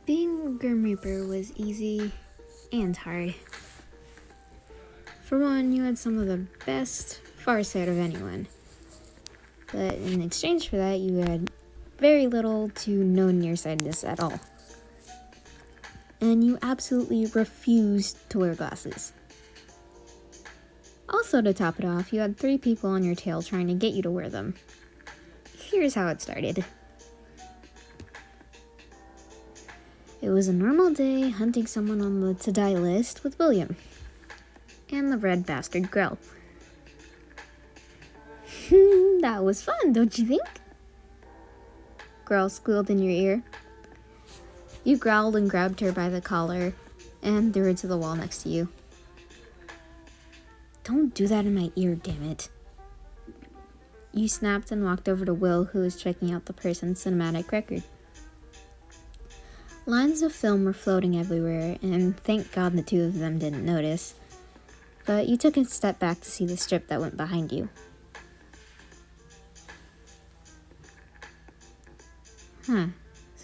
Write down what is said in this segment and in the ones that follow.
Being Grim Reaper was easy and hard. For one, you had some of the best farsight of anyone. But in exchange for that, you had very little to no nearsightedness at all. And you absolutely refused to wear glasses. Also, to top it off, you had 3 people on your tail trying to get you to wear them. Here's how it started. It was a normal day hunting someone on the to-die list with William and the red bastard Grell. That was fun, don't you think? Grell squealed in your ear. You growled and grabbed her by the collar and threw her to the wall next to you. Don't do that in my ear, damn it. You snapped and walked over to Will, who was checking out the person's cinematic record. Lines of film were floating everywhere, and thank God the 2 of them didn't notice. But you took a step back to see the strip that went behind you. So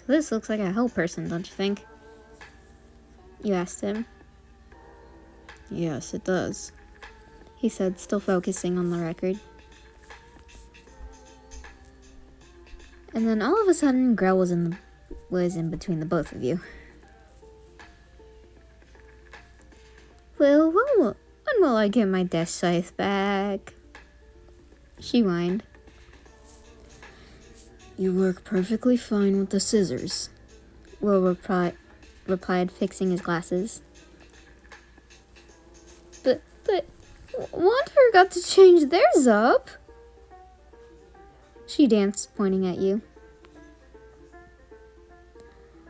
this looks like a hell person, don't you think? You asked him. Yes, it does, he said, still focusing on the record. And then all of a sudden, Grell was in between the both of you. Well, when will I get my desk scythe back? She whined. You work perfectly fine with the scissors, Will replied, fixing his glasses. But, Wattpad got to change theirs up. She danced, pointing at you.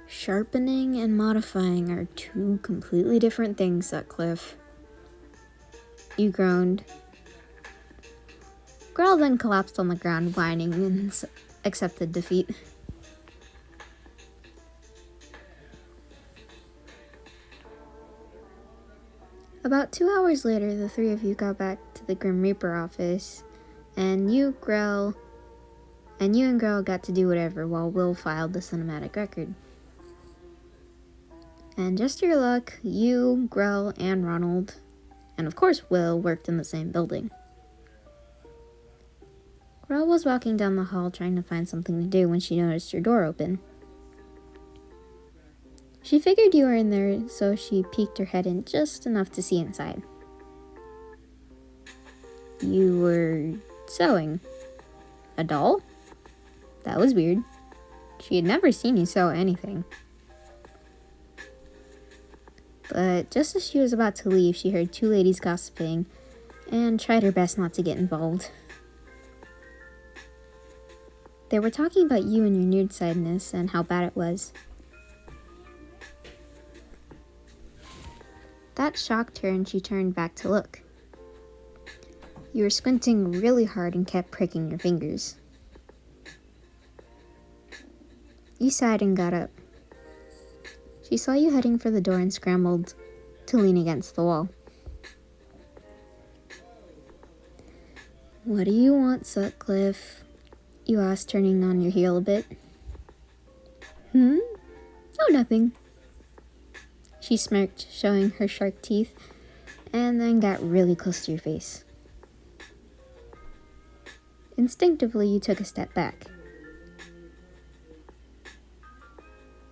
Sharpening and modifying are 2 completely different things, Sutcliffe. You groaned. Grell then collapsed on the ground, whining, and accepted defeat. About 2 hours later, the 3 of you got back to the Grim Reaper office, and you and Grell got to do whatever while Will filed the cinematic record. And just your luck, you, Grell, and Ronald, and of course Will, worked in the same building. Grell was walking down the hall trying to find something to do when she noticed your door open. She figured you were in there, so she peeked her head in just enough to see inside. You were sewing. A doll? That was weird. She had never seen you sew anything. But just as she was about to leave, she heard 2 ladies gossiping and tried her best not to get involved. They were talking about you and your nearsightedness and how bad it was. That shocked her and she turned back to look. You were squinting really hard and kept pricking your fingers. You sighed and got up. She saw you heading for the door and scrambled to lean against the wall. What do you want, Sutcliffe? You asked, turning on your heel a bit. Oh, nothing. She smirked, showing her shark teeth, and then got really close to your face. Instinctively, you took a step back.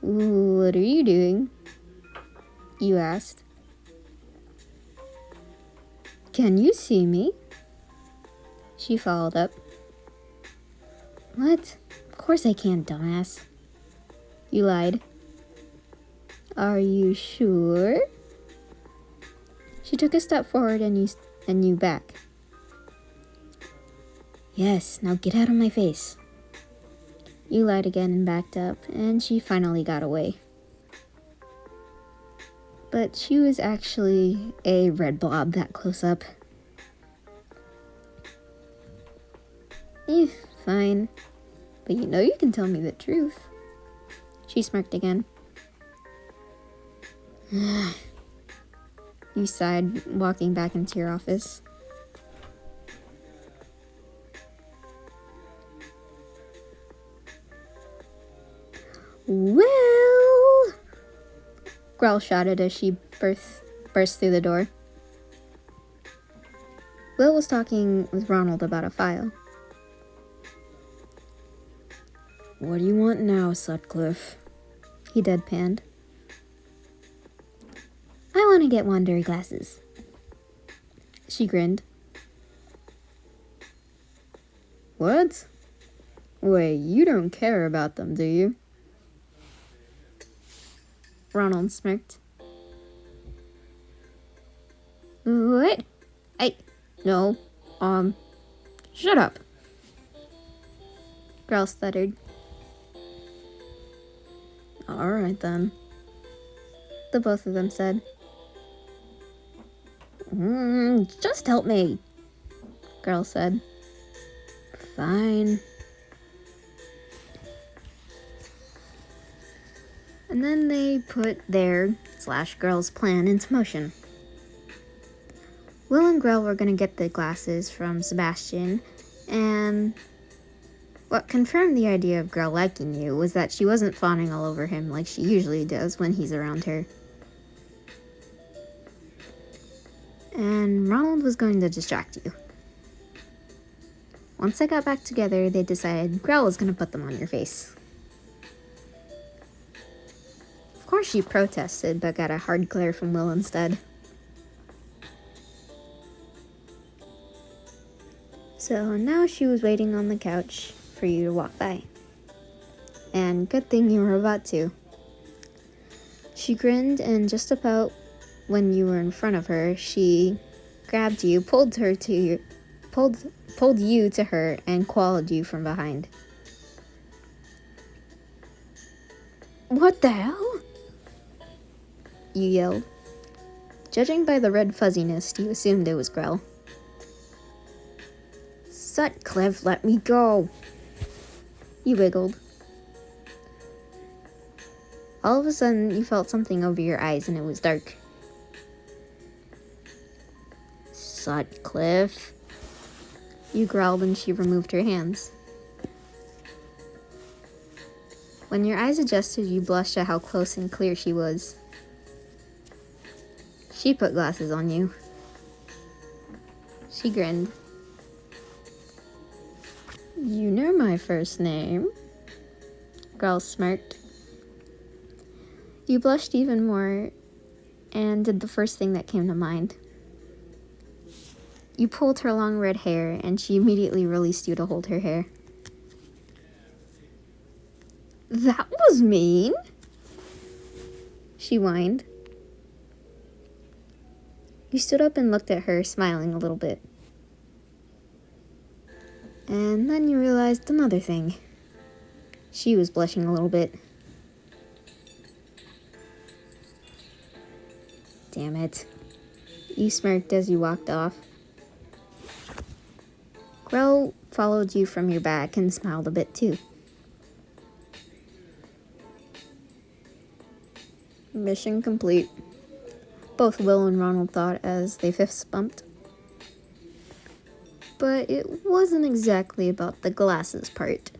What are you doing? You asked. Can you see me? She followed up. What? Of course I can, dumbass. You lied. Are you sure? She took a step forward and you back. Yes, now get out of my face. You lied again and backed up, and she finally got away. But she was actually a red blob that close up. Fine. But you know you can tell me the truth. She smirked again. You sighed, walking back into your office. Well, Grell shouted as she burst through the door. Will was talking with Ronald about a file. "What do you want now, Sutcliffe?" he deadpanned. "I want to get Wanderer glasses." She grinned. "What? Wait, you don't care about them, do you?" Ronald smirked. "What? No, shut up." Grell stuttered. "Alright then," the both of them said. Just help me," Grell said. "Fine." And then they put their/Grell's plan into motion. Will and Grell were going to get the glasses from Sebastian, and what confirmed the idea of Grell liking you was that she wasn't fawning all over him like she usually does when he's around her. And Ronald was going to distract you. Once they got back together, they decided Grell was going to put them on your face. Of course she protested, but got a hard glare from Will instead. So now she was waiting on the couch for you to walk by. And good thing you were about to. She grinned, and just about when you were in front of her, she grabbed you, pulled you to her, and coiled you from behind. "What the hell?" you yelled. Judging by the red fuzziness, you assumed it was Grell. "Sutcliffe, let me go." You wiggled. All of a sudden, you felt something over your eyes and it was dark. "Sutcliffe," you growled, and she removed her hands. When your eyes adjusted, you blushed at how close and clear she was. She put glasses on you. She grinned. "You know my first name." Grell smirked. You blushed even more and did the first thing that came to mind. You pulled her long red hair, and she immediately released you to hold her hair. "That was mean," she whined. You stood up and looked at her, smiling a little bit. And then you realized another thing. She was blushing a little bit. "Damn it." You smirked as you walked off. Grell followed you from your back and smiled a bit too. Mission complete, both Will and Ronald thought as they fist bumped. But it wasn't exactly about the glasses part.